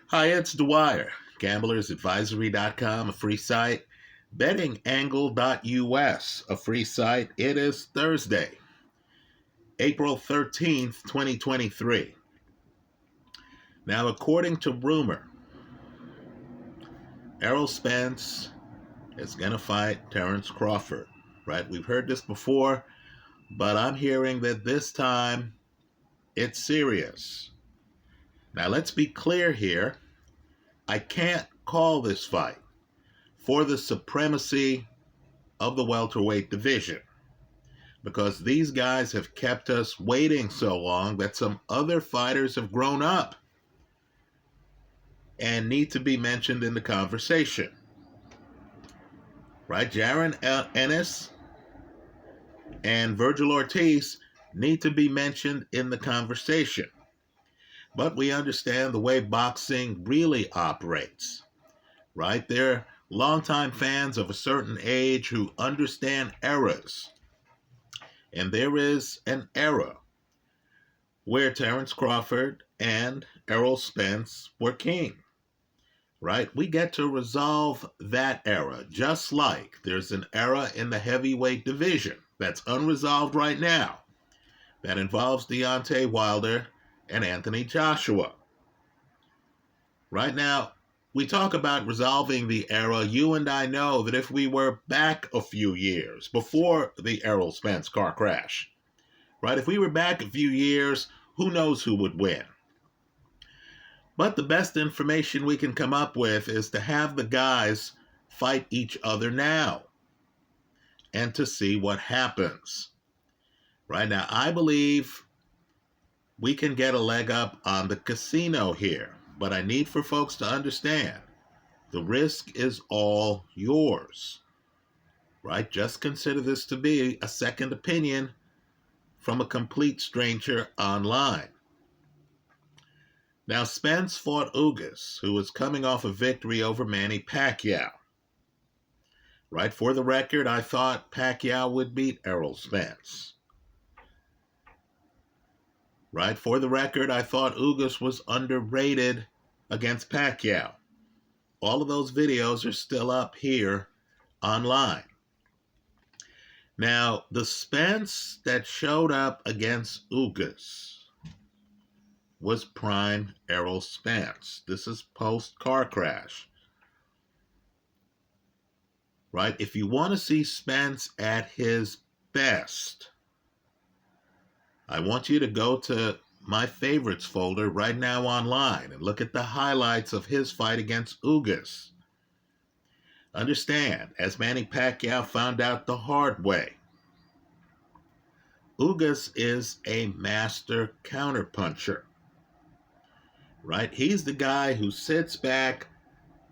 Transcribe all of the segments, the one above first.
Hi, it's Dwyer, gamblersadvisory.com, a free site, bettingangle.us, a free site. It is Thursday, April 13th, 2023. Now, according to rumor, Errol Spence is going to fight Terence Crawford, right? We've heard this before, but I'm hearing that this time it's serious. Now, let's be clear here. I can't call this fight for the supremacy of the welterweight division, because these guys have kept us waiting so long that some other fighters have grown up and need to be mentioned in the conversation. Right? Jaron Ennis and Virgil Ortiz need to be mentioned in the conversation. But we understand the way boxing really operates. Right? They're longtime fans of a certain age who understand eras. And there is an era where Terence Crawford and Errol Spence were king, right? We get to resolve that era, just like there's an era in the heavyweight division that's unresolved right now that involves Deontay Wilder and Anthony Joshua. Right now, we talk about resolving the era. You and I know that if we were back a few years before the Errol Spence car crash, right? If we were back a few years, who knows who would win? But the best information we can come up with is to have the guys fight each other now and to see what happens. Right now, I believe we can get a leg up on the casino here, but I need for folks to understand the risk is all yours. Right? Just consider this to be a second opinion from a complete stranger online. Now, Spence fought Ugas, who was coming off a victory over Manny Pacquiao. Right, for the record, I thought Pacquiao would beat Errol Spence. Right, for the record, I thought Ugas was underrated against Pacquiao. All of those videos are still up here online. Now, the Spence that showed up against Ugas was prime Errol Spence. This is post-car crash. Right? If you want to see Spence at his best, I want you to go to my favorites folder right now online and look at the highlights of his fight against Ugas. Understand, as Manny Pacquiao found out the hard way, Ugas is a master counterpuncher. Right? He's the guy who sits back,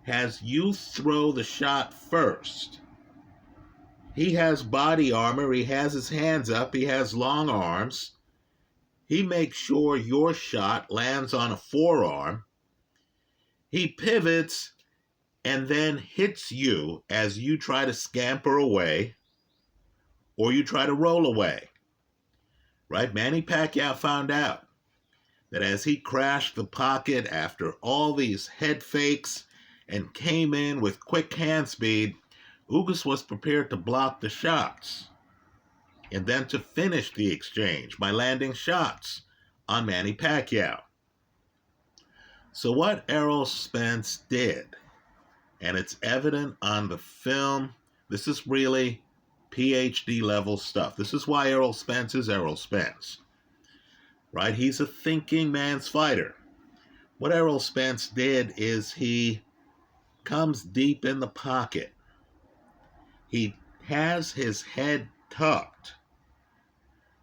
has you throw the shot first. He has body armor, he has his hands up, he has long arms. He makes sure your shot lands on a forearm. He pivots and then hits you as you try to scamper away or you try to roll away. Right? Manny Pacquiao found out that as he crashed the pocket after all these head fakes and came in with quick hand speed, Ugas was prepared to block the shots and then to finish the exchange by landing shots on Manny Pacquiao. So what Errol Spence did, and it's evident on the film, this is really PhD level stuff. This is why Errol Spence is Errol Spence. Right? He's a thinking man's fighter. What Errol Spence did is he comes deep in the pocket. He has his head tucked.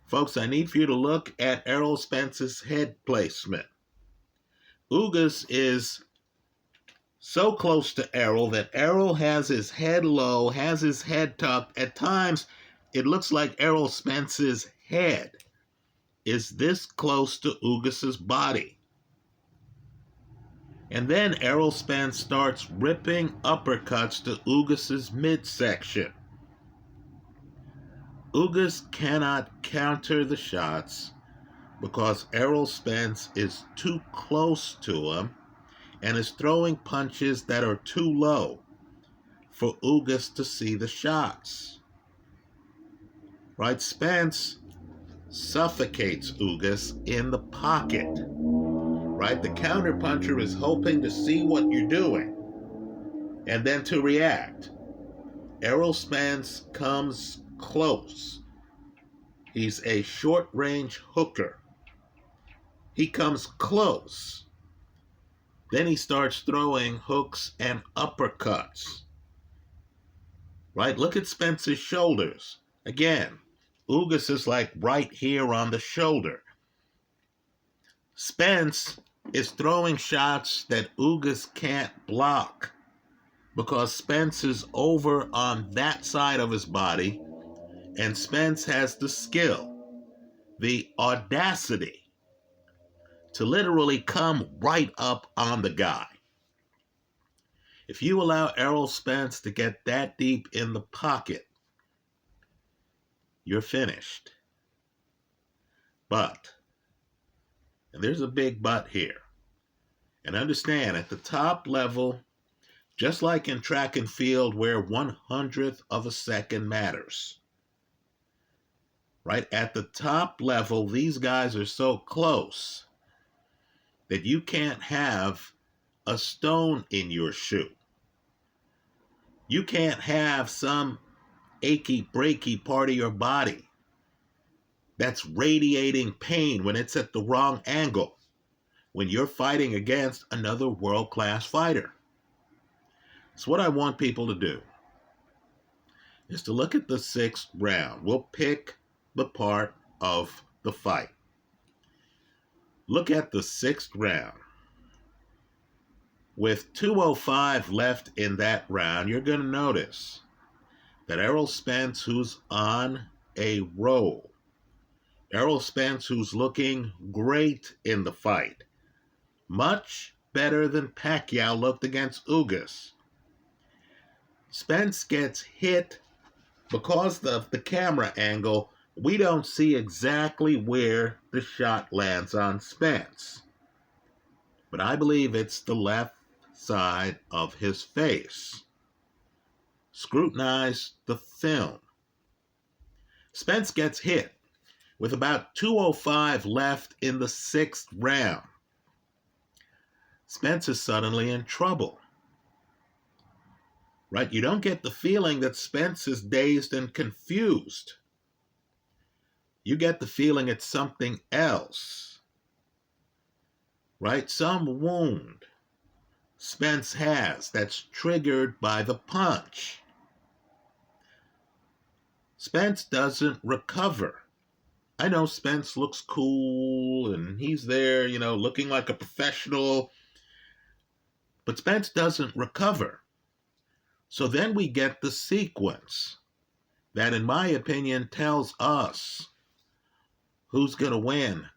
Folks, I need for you to look at Errol Spence's head placement. Ugas is so close to Errol that Errol has his head low, has his head tucked. At times, it looks like Errol Spence's head is this close to Ugas's body. And then Errol Spence starts ripping uppercuts to Ugas's midsection. Ugas cannot counter the shots because Errol Spence is too close to him and is throwing punches that are too low for Ugas to see the shots. Right? Spence suffocates Ugas in the pocket. Right? The counterpuncher is hoping to see what you're doing and then to react. Errol Spence comes close. He's a short-range hooker. He comes close. Then he starts throwing hooks and uppercuts. Right? Look at Spence's shoulders. Again, Ugas is like right here on the shoulder. Spence is throwing shots that Ugas can't block because Spence is over on that side of his body, and Spence has the skill, the audacity to literally come right up on the guy. If you allow Errol Spence to get that deep in the pocket, you're finished. But, and there's a big but here, and understand at the top level, just like in track and field where 1/100th of a second matters, right? At the top level, these guys are so close that you can't have a stone in your shoe. You can't have some achy, breaky part of your body that's radiating pain when it's at the wrong angle, when you're fighting against another world-class fighter. So what I want people to do is to look at the 6th round. We'll pick the part of the fight. Look at the 6th round. With 2:05 left in that round, you're going to notice that Errol Spence, who's on a roll, Errol Spence, who's looking great in the fight, much better than Pacquiao looked against Ugas. Spence gets hit because of the camera angle. We don't see exactly where the shot lands on Spence, but I believe it's the left side of his face. Scrutinize the film. Spence gets hit with about 2:05 left in the 6th round. Spence is suddenly in trouble. Right? You don't get the feeling that Spence is dazed and confused. You get the feeling it's something else. Right? Some wound Spence has that's triggered by the punch. Spence doesn't recover. I know Spence looks cool and he's there, looking like a professional, but Spence doesn't recover. So then we get the sequence that, in my opinion, tells us who's going to win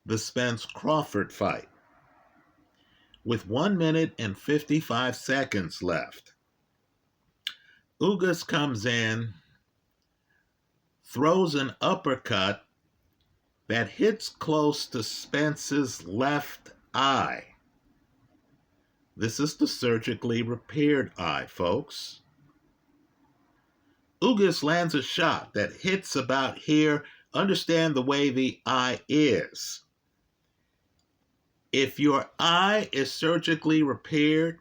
the Spence-Crawford fight. With 1 minute and 55 seconds left, Ugas comes in, throws an uppercut that hits close to Spence's left eye. This is the surgically repaired eye, folks. Ugas lands a shot that hits about here. Understand the way the eye is. If your eye is surgically repaired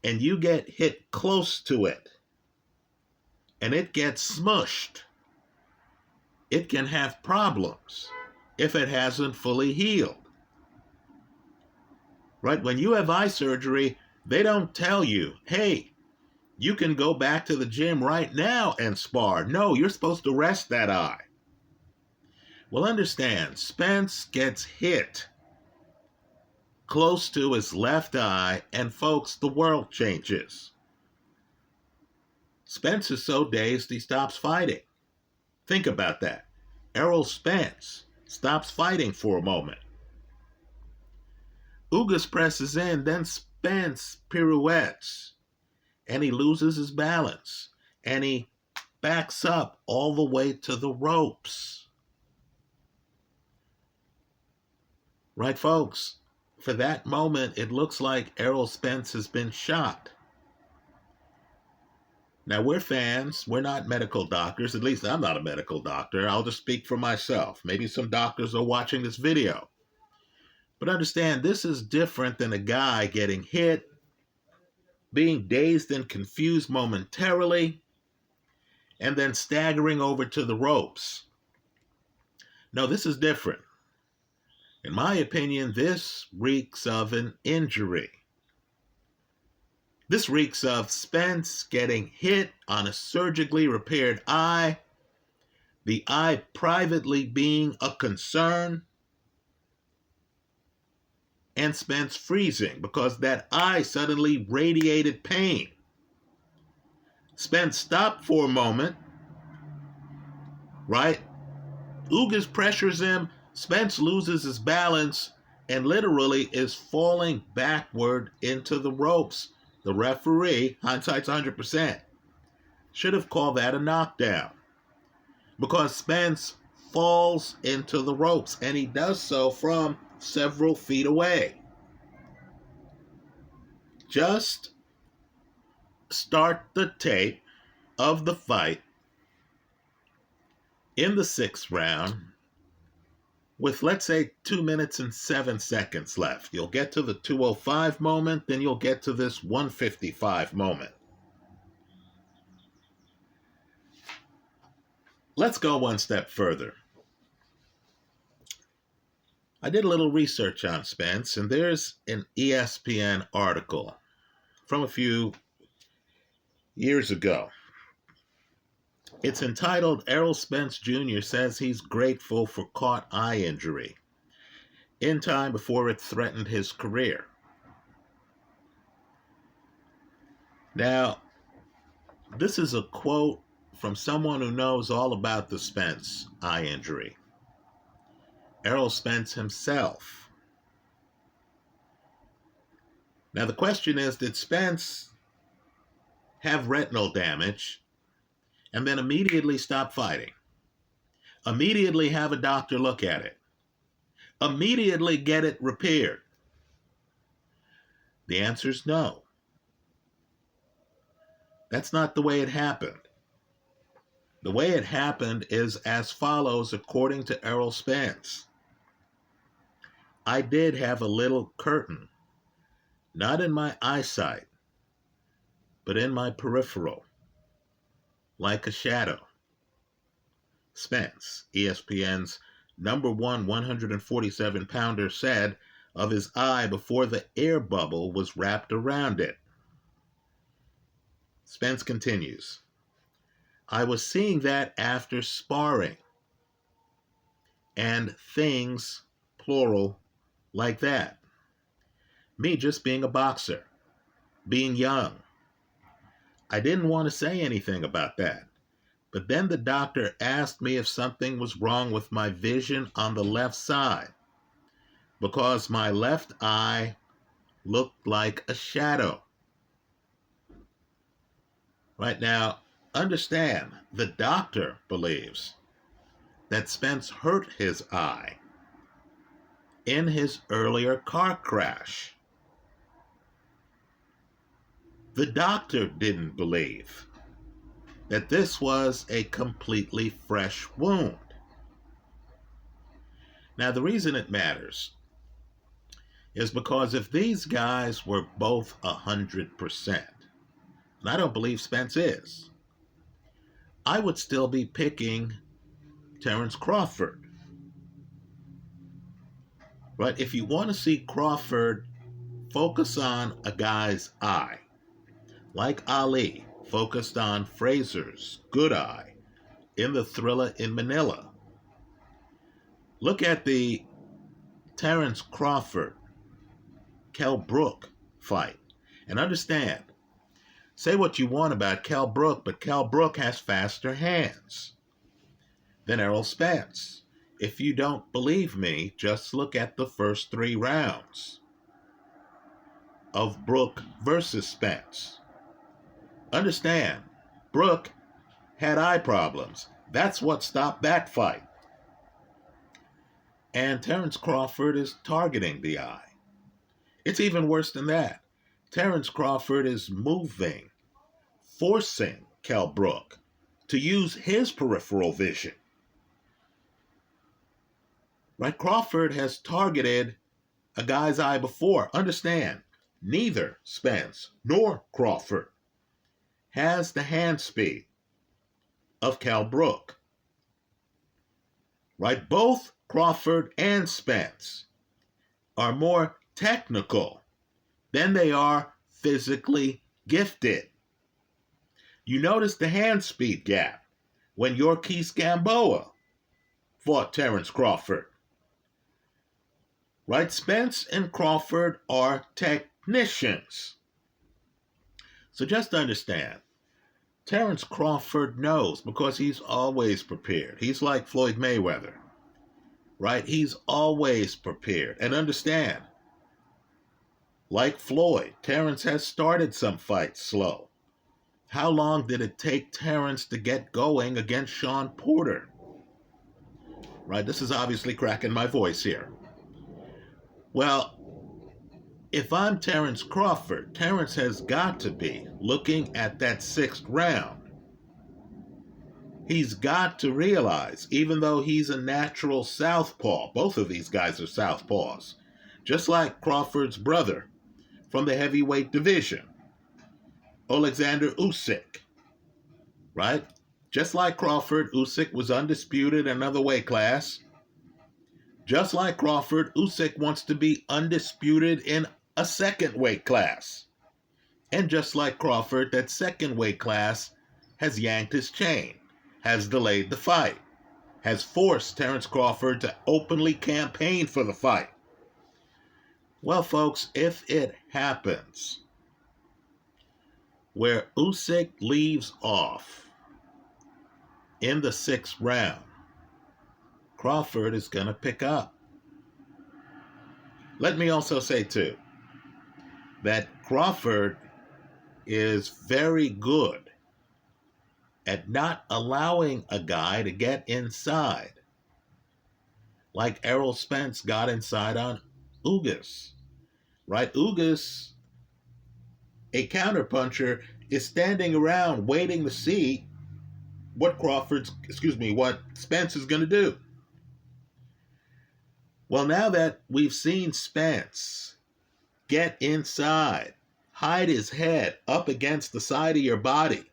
and you get hit close to it and it gets smushed, it can have problems if it hasn't fully healed. Right? When you have eye surgery, they don't tell you, hey, you can go back to the gym right now and spar. No, you're supposed to rest that eye. Well, understand, Spence gets hit close to his left eye, and folks, the world changes. Spence is so dazed he stops fighting. Think about that. Errol Spence stops fighting for a moment. Ugas presses in, then Spence pirouettes, and he loses his balance, and he backs up all the way to the ropes. Right, folks? for that moment, it looks like Errol Spence has been shot. Now, we're fans. We're not medical doctors. At least I'm not a medical doctor. I'll just speak for myself. Maybe some doctors are watching this video. But understand, this is different than a guy getting hit, being dazed and confused momentarily, and then staggering over to the ropes. No, this is different. In my opinion, this reeks of an injury. This reeks of Spence getting hit on a surgically repaired eye, the eye privately being a concern, and Spence freezing because that eye suddenly radiated pain. Spence stopped for a moment, right? Ugas pressures him. Spence loses his balance and literally is falling backward into the ropes. The referee, hindsight's 100%, should have called that a knockdown because Spence falls into the ropes, and he does so from several feet away. Just start the tape of the fight in the 6th round with, let's say, 2 minutes and 7 seconds left. You'll get to the 205 moment, then you'll get to this 155 moment. Let's go one step further. I did a little research on Spence, and there's an ESPN article from a few years ago. It's entitled, Errol Spence Jr. Says He's Grateful for Caught Eye Injury in Time Before It Threatened His Career. Now, this is a quote from someone who knows all about the Spence eye injury. Errol Spence himself. Now, the question is, did Spence have retinal damage and then immediately stop fighting? Immediately have a doctor look at it? Immediately get it repaired? The answer is no. That's not the way it happened. The way it happened is as follows, according to Errol Spence. I did have a little curtain, not in my eyesight, but in my peripheral, like a shadow. Spence, ESPN's number one 147-pounder, said of his eye before the air bubble was wrapped around it. Spence continues, I was seeing that after sparring and things, plural, like that. Me just being a boxer, being young. I didn't want to say anything about that. But then the doctor asked me if something was wrong with my vision on the left side because my left eye looked like a shadow. Right now, understand, the doctor believes that Spence hurt his eye in his earlier car crash. The doctor didn't believe that this was a completely fresh wound. Now, the reason it matters is because if these guys were both 100%, and I don't believe Spence is, I would still be picking Terence Crawford. Right? If you want to see Crawford focus on a guy's eye, like Ali focused on Frazier's good eye in the Thriller in Manila. Look at the Terence Crawford, Kell Brook fight. And understand, say what you want about Kell Brook, but Kell Brook has faster hands than Errol Spence. If you don't believe me, just look at the first 3 rounds of Brook versus Spence. Understand, Brook had eye problems. That's what stopped that fight. And Terence Crawford is targeting the eye. It's even worse than that. Terence Crawford is moving, forcing Kell Brook to use his peripheral vision. Right? Crawford has targeted a guy's eye before. Understand, neither Spence nor Crawford has the hand speed of Kell Brook. Right? Both Crawford and Spence are more technical than they are physically gifted. You notice the hand speed gap when Yorkis Gamboa fought Terence Crawford. Right? Spence and Crawford are technicians. So just understand, Terence Crawford knows because he's always prepared. He's like Floyd Mayweather. Right? He's always prepared. And understand, like Floyd, Terence has started some fights slow. How long did it take Terence to get going against Shawn Porter? Right? This is obviously cracking my voice here. Well, if I'm Terence Crawford, Terence has got to be looking at that 6th round. He's got to realize, even though he's a natural southpaw, both of these guys are southpaws, just like Crawford's brother from the heavyweight division, Alexander Usyk, right? Just like Crawford, Usyk was undisputed in another weight class. Just like Crawford, Usyk wants to be undisputed in a 2nd weight class. And just like Crawford, that 2nd weight class has yanked his chain, has delayed the fight, has forced Terence Crawford to openly campaign for the fight. Well, folks, if it happens where Usyk leaves off in the 6th round, Crawford is going to pick up. Let me also say, too, that Crawford is very good at not allowing a guy to get inside, like Errol Spence got inside on Ugas. Right? Ugas, a counterpuncher, is standing around waiting to see what what Spence is going to do. Well, now that we've seen Spence get inside, hide his head up against the side of your body,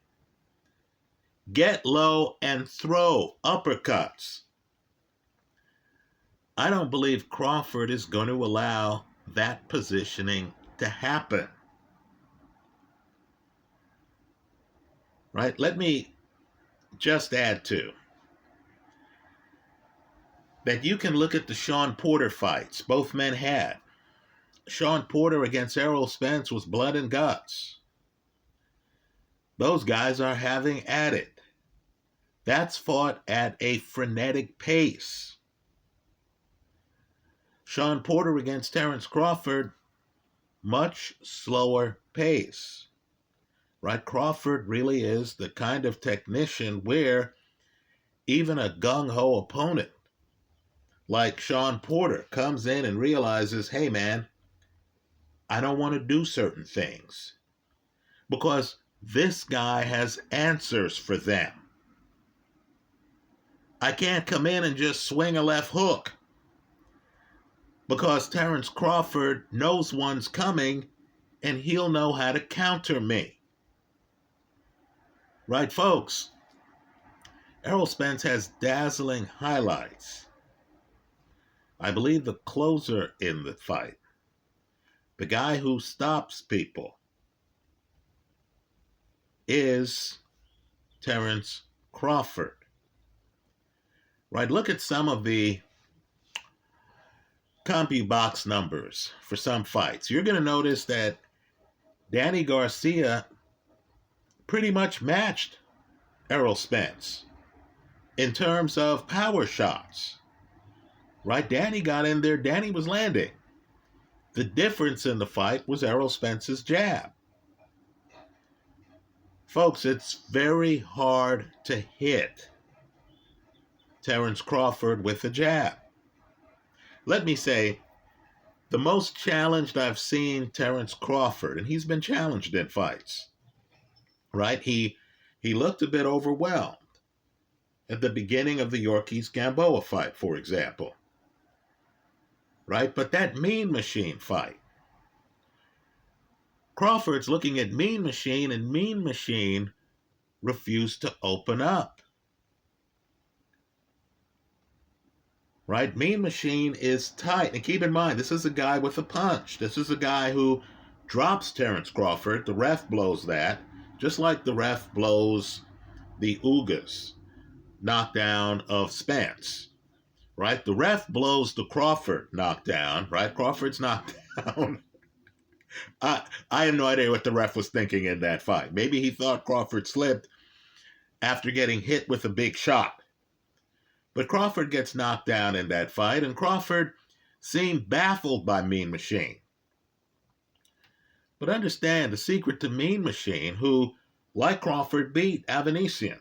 get low and throw uppercuts, I don't believe Crawford is going to allow that positioning to happen. Right? Let me just add to that you can look at the Shawn Porter fights both men had. Shawn Porter against Errol Spence was blood and guts. Those guys are having at it. That's fought at a frenetic pace. Shawn Porter against Terence Crawford, much slower pace. Right? Crawford really is the kind of technician where even a gung-ho opponent like Shawn Porter comes in and realizes, hey man, I don't want to do certain things because this guy has answers for them. I can't come in and just swing a left hook because Terence Crawford knows one's coming and he'll know how to counter me. Right, folks? Errol Spence has dazzling highlights. I believe the closer in the fight, the guy who stops people, is Terence Crawford. Right? Look at some of the CompuBox numbers for some fights. You're going to notice that Danny Garcia pretty much matched Errol Spence in terms of power shots. Right? Danny got in there. Danny was landing. The difference in the fight was Errol Spence's jab. Folks, it's very hard to hit Terence Crawford with a jab. Let me say, the most challenged I've seen Terence Crawford, and he's been challenged in fights, right? He looked a bit overwhelmed at the beginning of the Yorkis-Gamboa fight, for example, right? But that Mean Machine fight, Crawford's looking at Mean Machine, and Mean Machine refused to open up, right? Mean Machine is tight. And keep in mind, this is a guy with a punch. This is a guy who drops Terence Crawford. The ref blows that, just like the ref blows the Ugas knockdown of Spence, right? The ref blows the Crawford knockdown, right? Crawford's knocked down. I have no idea what the ref was thinking in that fight. Maybe he thought Crawford slipped after getting hit with a big shot. But Crawford gets knocked down in that fight, and Crawford seemed baffled by Mean Machine. But understand the secret to Mean Machine, who, like Crawford, beat Avanesian.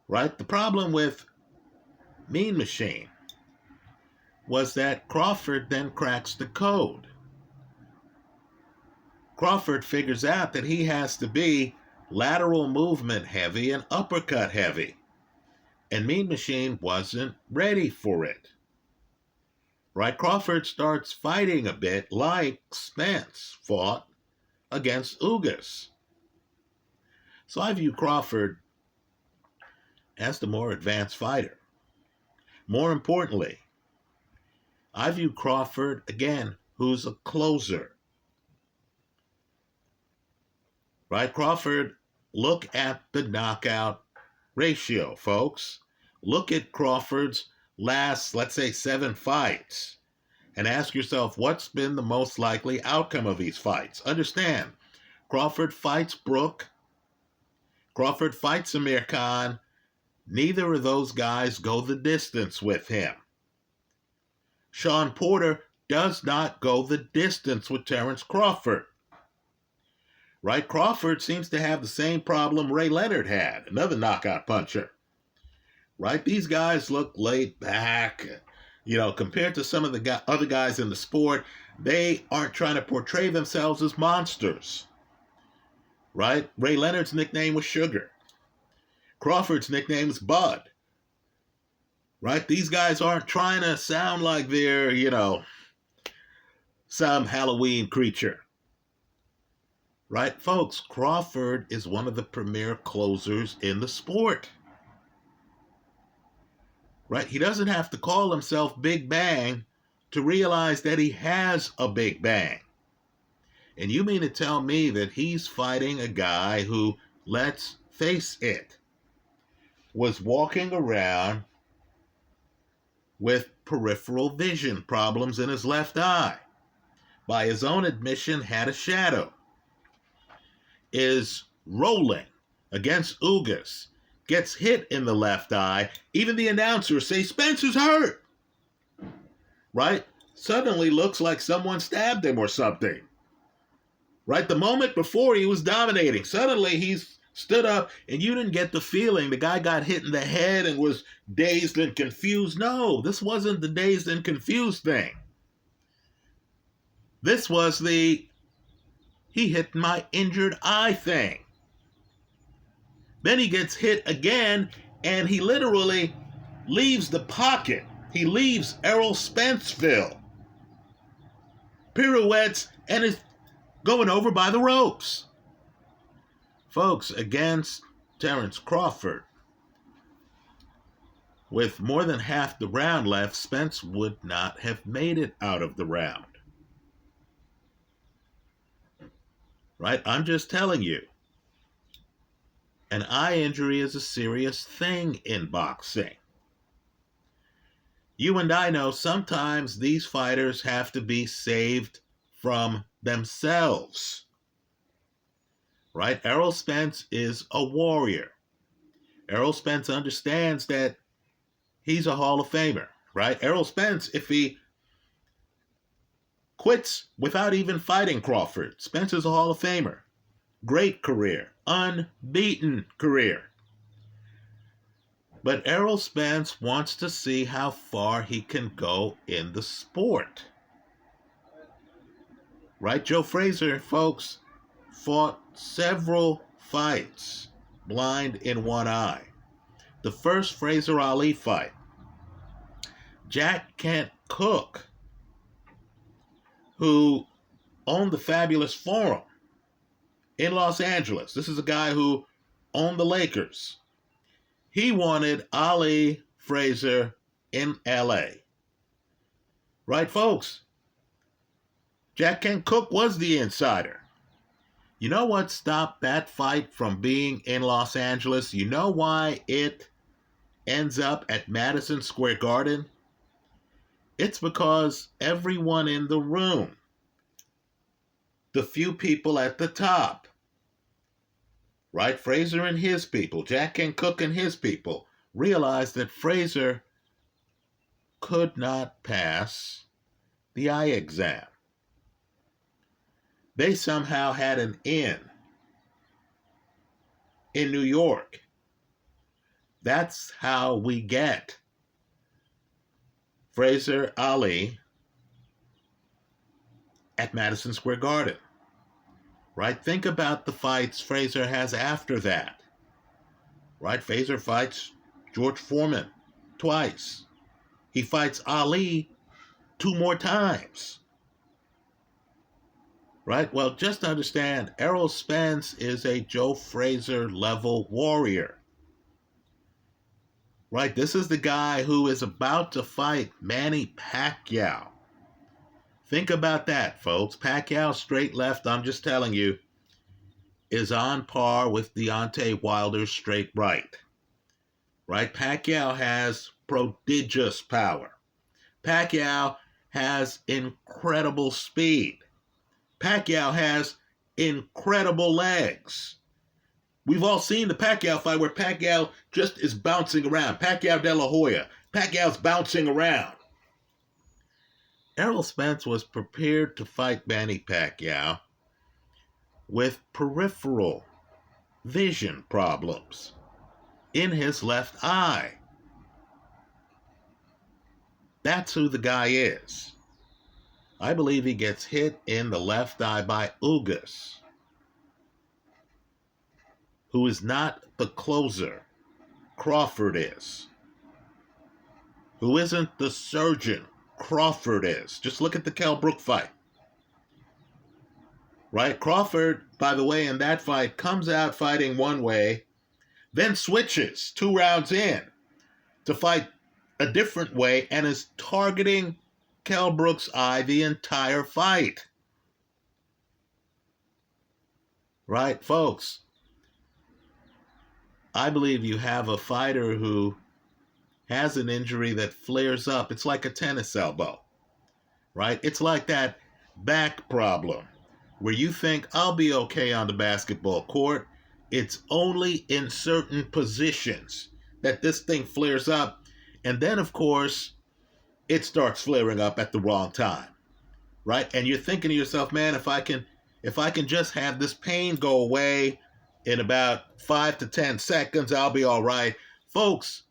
Right? The problem with Mean Machine was that Crawford then cracks the code. Crawford figures out that he has to be lateral movement heavy and uppercut heavy. And Mean Machine wasn't ready for it. Right? Crawford starts fighting a bit like Spence fought against Ugas. So I view Crawford as the more advanced fighter. More importantly, I view Crawford, again, who's a closer. Right? Crawford, look at the knockout ratio, folks. Look at Crawford's last, let's say, 7 fights and ask yourself, what's been the most likely outcome of these fights? Understand, Crawford fights Brook. Crawford fights Amir Khan. Neither of those guys go the distance with him. Sean Porter does not go the distance with Terence Crawford. Right? Crawford seems to have the same problem Ray Leonard had, another knockout puncher. Right? These guys look laid back. Compared to some of the other guys in the sport, they aren't trying to portray themselves as monsters. Right? Ray Leonard's nickname was Sugar. Crawford's nickname is Bud. Right? These guys aren't trying to sound like they're, some Halloween creature. Right, folks? Crawford is one of the premier closers in the sport. Right? He doesn't have to call himself Big Bang to realize that he has a Big Bang. And you mean to tell me that he's fighting a guy who, let's face it, was walking around with peripheral vision problems in his left eye. By his own admission, had a shadow. Is rolling against Ugas. Gets hit in the left eye. Even the announcers say, Spencer's hurt. Right? Suddenly looks like someone stabbed him or something. Right? The moment before he was dominating. Suddenly he's stood up and you didn't get the feeling the guy got hit in the head and was dazed and confused. No, this wasn't the dazed and confused thing. This was the he hit my injured eye thing. Then he gets hit again and he literally leaves the pocket. He leaves Errol Spenceville. Pirouettes and is going over by the ropes. Folks, against Terence Crawford, with more than half the round left, Spence would not have made it out of the round. Right? I'm just telling you. An eye injury is a serious thing in boxing. You and I know sometimes these fighters have to be saved from themselves. Right? Errol Spence is a warrior. Errol Spence understands that he's a Hall of Famer. Right? Errol Spence, if he quits without even fighting Crawford, Spence is a Hall of Famer. Great career. Unbeaten career. But Errol Spence wants to see how far he can go in the sport. Right? Joe Frazier, folks, fought several fights blind in one eye. The first Frazier Ali fight, Jack Kent Cooke, who owned the Fabulous Forum in Los Angeles. This is a guy who owned the Lakers. He wanted Ali Frazier in LA. Right, folks? Jack Kent Cooke was the insider. You know what stopped that fight from being in Los Angeles? You know why it ends up at Madison Square Garden? It's because everyone in the room, the few people at the top, right? Frazier and his people, Jack Kent Cooke and his people, realized that Frazier could not pass the eye exam. They somehow had an in New York. That's how we get Frazier Ali at Madison Square Garden. Right? Think about the fights Frazier has after that. Right? Frazier fights George Foreman twice. He fights Ali 2 more times. Right? Well, just understand, Errol Spence is a Joe Frazier level warrior. Right? This is the guy who is about to fight Manny Pacquiao. Think about that, folks. Pacquiao straight left, I'm just telling you, is on par with Deontay Wilder's straight right. Right? Pacquiao has prodigious power. Pacquiao has incredible speed. Pacquiao has incredible legs. We've all seen the Pacquiao fight where Pacquiao just is bouncing around. Pacquiao de la Hoya. Pacquiao's bouncing around. Errol Spence was prepared to fight Manny Pacquiao with peripheral vision problems in his left eye. That's who the guy is. I believe he gets hit in the left eye by Ugas, who is not the closer Crawford is, who isn't the surgeon Crawford is. Just look at the Kell Brook fight. Right? Crawford, by the way, in that fight, comes out fighting one way, then switches 2 rounds in to fight a different way and is targeting Kell Brook's eye the entire fight. Right, folks? I believe you have a fighter who has an injury that flares up. It's like a tennis elbow, right? It's like that back problem where you think, I'll be okay on the basketball court. It's only in certain positions that this thing flares up. And then, of course, it starts flaring up at the wrong time, right? And you're thinking to yourself, man, if I can just have this pain go away in about 5 to 10 seconds, I'll be all right. Folks,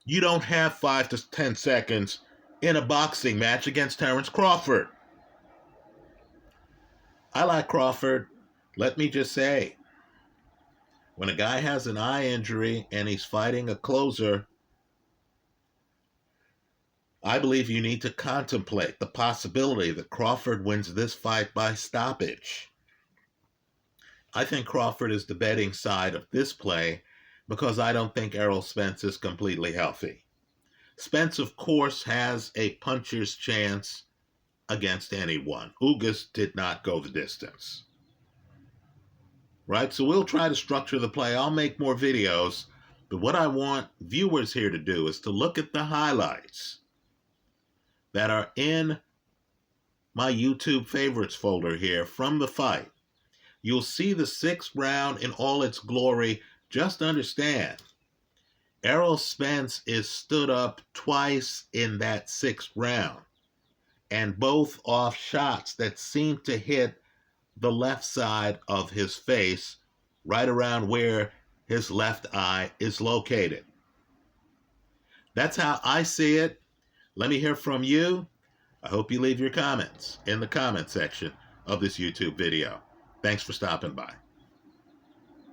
you don't have 5 to 10 seconds in a boxing match against Terence Crawford. I like Crawford. Let me just say, when a guy has an eye injury and he's fighting a closer, I believe you need to contemplate the possibility that Crawford wins this fight by stoppage. I think Crawford is the betting side of this play because I don't think Errol Spence is completely healthy. Spence, of course, has a puncher's chance against anyone. Ugas did not go the distance. Right? So we'll try to structure the play. I'll make more videos. But what I want viewers here to do is to look at the highlights that are in my YouTube favorites folder here from the fight. You'll see the 6th round in all its glory. Just understand, Errol Spence is stood up twice in that 6th round, and both off shots that seem to hit the left side of his face, right around where his left eye is located. That's how I see it. Let me hear from you. I hope you leave your comments in the comment section of this YouTube video. Thanks for stopping by.